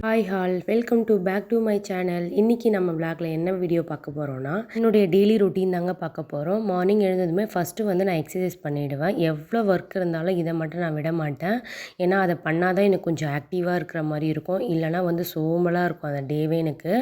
Hi all welcome back to my channel. இன்றைக்கி நம்ம விளாகில் என்ன வீடியோ பார்க்க போகிறோன்னா, என்னுடைய டெய்லி ரொட்டீன் தாங்க பார்க்க போகிறோம். மார்னிங் எழுந்ததுமே ஃபஸ்ட்டு வந்து நான் எக்ஸசைஸ் பண்ணிவிடுவேன். எவ்வளோ ஒர்க் இருந்தாலும் இதை மட்டும் நான் விட மாட்டேன். ஏன்னா அதை பண்ணால் தான் எனக்கு கொஞ்சம் ஆக்டிவாக இருக்கிற மாதிரி இருக்கும். இல்லைனா வந்து சோம்பலாக இருக்கும் அந்த டேவே எனக்கு.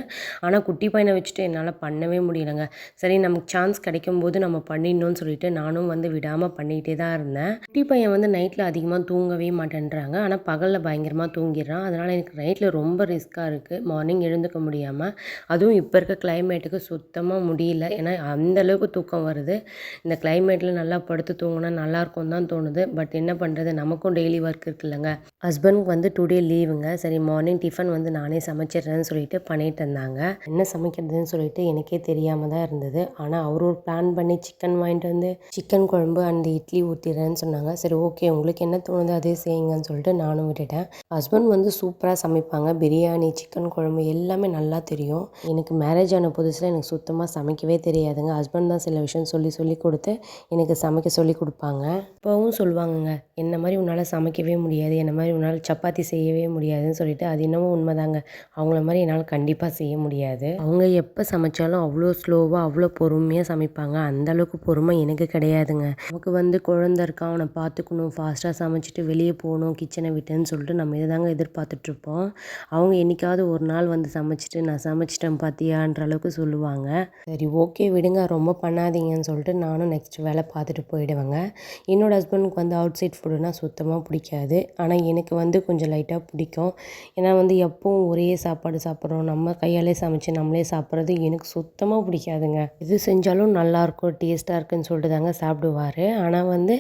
ஆனால் குட்டி பையனை வச்சுட்டு என்னால் பண்ணவே முடியலைங்க. சரி நமக்கு சான்ஸ் கிடைக்கும்போது நம்ம பண்ணிடணும்னு சொல்லிட்டு நானும் வந்து விடாமல் பண்ணிகிட்டே தான் இருந்தேன். குட்டி பையன் வந்து நைட்டில் அதிகமாக தூங்கவே மாட்டேன்றாங்க. ஆனால் பகலில் பயங்கரமாக தூங்கிடுறான். அதனால் எனக்கு நைட்டில் ரொம்ப ரிஸ்க்காக இருக்குது. மார்னிங் எழுந்துக்க முடியாமல், அதுவும் இப்போ இருக்க கிளைமேட்டுக்கு சுத்தமாக முடியல. ஏன்னா அந்தளவுக்கு தூக்கம் வருது. இந்த கிளைமேட்டில் நல்லா படுத்து தூங்கினா நல்லாயிருக்கும் தான் தோணுது. பட் என்ன பண்ணுறது, நமக்கும் டெய்லி ஒர்க் இருக்குல்லங்க. ஹஸ்பண்ட்க்கு வந்து டுடே லீவுங்க. சரி மார்னிங் டிஃபன் வந்து நானே சமைச்சிடுறேன்னு சொல்லிட்டு பண்ணிட்டு இருந்தாங்க. என்ன சமைக்கிறதுன்னு சொல்லிட்டு எனக்கே தெரியாமல் தான் இருந்தது. ஆனால் அவர் ஒரு பிளான் பண்ணி சிக்கன் வாங்கிட்டு வந்து சிக்கன் குழம்பு அண்ட் இட்லி ஊற்றிடுறேன்னு சொன்னாங்க. சரி ஓகே, உங்களுக்கு என்ன தோணுது அதே செய்யுங்கன்னு சொல்லிட்டு நானும் விட்டுட்டேன். ஹஸ்பண்ட் வந்து சூப்பராக சமைப்பாங்க. பிரியாணி, சிக்கன் குழம்பு எல்லாமே நல்லா தெரியும். எனக்கு மேரேஜ் ஆன புதுசில் எனக்கு சுத்தமாக சமைக்கவே தெரியாதுங்க. ஹஸ்பண்ட் தான் சில விஷயம் சொல்லி கொடுத்து எனக்கு சமைக்க சொல்லி கொடுப்பாங்க. இப்போவும் சொல்லுவாங்கங்க, என்ன மாதிரி உன்னால் சமைக்கவே முடியாது, என்ன மாதிரி உன்னால் சப்பாத்தி செய்யவே முடியாதுன்னு சொல்லிட்டு. அது என்னமோ உண்மைதாங்க. அவங்கள மாதிரி என்னால் கண்டிப்பாக செய்ய முடியாது. அவங்க எப்போ சமைச்சாலும் அவ்வளோ ஸ்லோவாக அவ்வளோ பொறுமையாக சமைப்பாங்க. அந்தளவுக்கு பொறுமை எனக்கு கிடையாதுங்க. நமக்கு வந்து குழந்தை இருக்கான், அவனை பார்த்துக்கணும், ஃபாஸ்ட்டாக சமைச்சிட்டு வெளியே போகணும் கிச்சனை விட்டுன்னு சொல்லிட்டு நம்ம இதை தாங்க எதிர்பார்த்துட்ருப்போம். அவங்க என்றைக்காவது ஒரு நாள் வந்து சமைச்சிட்டு நான் சமைச்சிட்டேன் பார்த்தியான்ற அளவுக்கு சொல்லுவாங்க. சரி ஓகே விடுங்க, ரொம்ப பண்ணாதீங்கன்னு சொல்லிட்டு நானும் நெக்ஸ்ட் வேலை பார்த்துட்டு போயிடுவேங்க. என்னோடய ஹஸ்பண்டுக்கு வந்து அவுட் சைட் ஃபுட்டுனா சுத்தமாக பிடிக்காது. ஆனால் எனக்கு வந்து கொஞ்சம் லைட்டாக பிடிக்கும். ஏன்னா வந்து எப்பவும் ஒரே சாப்பாடு சாப்பிட்றோம், நம்ம கையாலே சமைச்சு நம்மளே சாப்பிட்றது எனக்கு சுத்தமாக பிடிக்காதுங்க. எது செஞ்சாலும் நல்லாயிருக்கும், டேஸ்ட்டாக இருக்குன்னு சொல்லிட்டு தாங்க சாப்பிடுவார். ஆனால் வந்து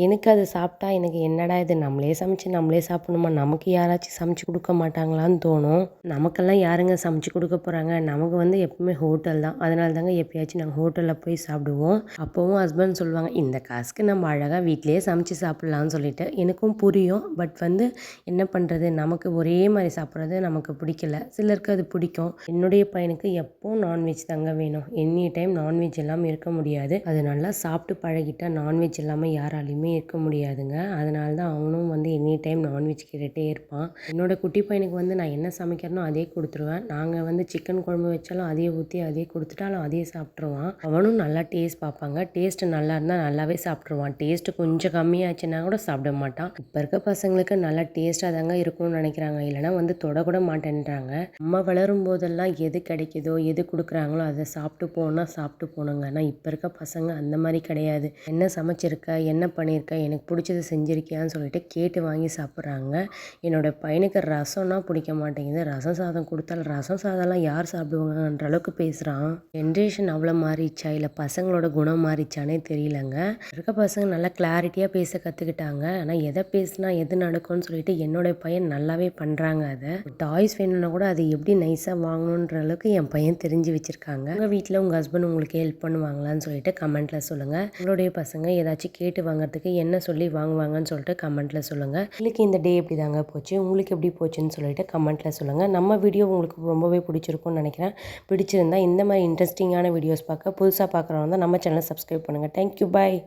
எனக்கு அது சாப்பிட்டா எனக்கு என்னடா இது, நம்மளே சமைச்சு நம்மளே சாப்பிடணுமா, நமக்கு யாராச்சும் சமைச்சு கொடுக்க மாட்டாங்களான்னு தோணும். நமக்கெல்லாம் யாருங்க சமைச்சு கொடுக்க போகிறாங்க, நமக்கு வந்து எப்பவுமே ஹோட்டல் தான். அதனால தாங்க எப்பயாச்சும் நாங்கள் ஹோட்டலில் போய் சாப்பிடுவோம். அப்போவும் ஹஸ்பண்ட் சொல்லுவாங்க, இந்த காசுக்கு நம்ம அழகாக வீட்டிலேயே சமைச்சு சாப்பிட்லான்னு சொல்லிட்டு. எனக்கும் புரியும். பட் வந்து என்ன பண்ணுறது, நமக்கு ஒரே மாதிரி சாப்பிட்றது நமக்கு பிடிக்கல, சிலருக்கு அது பிடிக்கும். என்னுடைய பையனுக்கு எப்போவும் நான்வெஜ் தாங்க வேணும். எனி டைம் நான்வெஜ் இல்லாமல் இருக்க முடியாது. அது நல்லா சாப்பிட்டு பழகிட்டால் நான்வெஜ் இல்லாமல் யாராலையுமே இருக்க முடியாதுங்க. அதனால தான் அவனும் வந்து எனி டைம் நான்வெஜ் கேட்டுகிட்டே இருப்பான். என்னோட குட்டி பையனுக்கு வந்து நான் என்ன சமைக்கிறனோ அதே கொடுத்துருவேன். நாங்கள் வந்து சிக்கன் குழம்பு வச்சாலும் அதே ஊற்றி அதே கொடுத்துட்டாலும் அதே சாப்பிட்ருவான். அவனும் நல்லா டேஸ்ட் பார்ப்பாங்க. டேஸ்ட்டு நல்லா இருந்தால் நல்லாவே சாப்பிட்ருவான். டேஸ்ட்டு கொஞ்சம் கம்மியாச்சுன்னா கூட சாப்பிட மாட்டான். இப்போ இருக்க பசங்களுக்கு நல்லா டேஸ்ட்டாக தாங்க இருக்கணும்னு நினைக்கிறாங்க. இல்லைனா வந்து தொடக்கூட மாட்டேன்றாங்க. நம்ம வளரும் போதெல்லாம் எது கிடைக்குதோ எது கொடுக்குறாங்களோ அதை சாப்பிட்டு போனால் சாப்பிட்டு போனோங்க. ஆனால் இப்போ இருக்க பசங்க அந்த மாதிரி கிடையாது. என்ன சமைச்சிருக்க, என்ன பண்ணியிருக்க, எனக்கு பிடிச்சது செஞ்சுருக்கியான்னு சொல்லிட்டு கேட்டு வாங்கி சாப்பிட்றாங்க. என்னோடய பையனுக்கு ரசம்னா பிடிக்க மாட்டேங்குது. ரசம் சாதம் கொடுத்தாலும் ரசம் சாதம்லாம் யார் சாப்பிடுவாங்கன்ற அளவுக்கு பேசுகிறான். ஜென்ரேஷன் அவ்வளோ மாறிடுச்சா இல்லை பசங்களோட குணம் மாறிச்சானே தெரியலங்க. இருக்க பசங்க நல்லா கிளாரிட்டியாக பேச கற்றுக்கிட்டாங்க. ஆனால் எதை பேசினா எது நடக்கும்னு சொல்லிட்டு என்னோடய பையன் நல்லாவே பண்ணுறாங்க. அதை டாய்ஸ் வேணும்னா கூட அதை எப்படி நைஸாக வாங்கணுன்ற அளவுக்கு என் பையன் தெரிஞ்சு வச்சுருக்காங்க. உங்கள் வீட்டில் உங்கள் ஹஸ்பண்ட் உங்களுக்கு ஹெல்ப் பண்ணுவாங்களான்னு சொல்லிட்டு கமெண்ட்டில் சொல்லுங்கள். உங்களுடைய பசங்க ஏதாச்சும் கேட்டு வாங்குறதுக்கு என்ன சொல்லி வாங்குவாங்கன்னு சொல்லிட்டு கமெண்ட்டில் சொல்லுங்கள். உங்களுக்கு இந்த டே எப்படி தாங்க போச்சு, உங்களுக்கு எப்படி போச்சுன்னு சொல்லிட்டு கமெண்ட்டில் சொல்லுங்கள். நம்ம வீடியோ உங்களுக்கு ரொம்பவே பிடிச்சிருக்கும்னு நினைக்கிறேன். பிடிச்சிருந்தா இந்த மாதிரி இன்ட்ரெஸ்டிங்கான வீடியோஸ் பார்க்க புதுசாக பார்க்குறவங்க தான் நம்ம சேனலை சப்ஸ்கிரைப் பண்ணுங்கள். தேங்க்யூ, பாய்.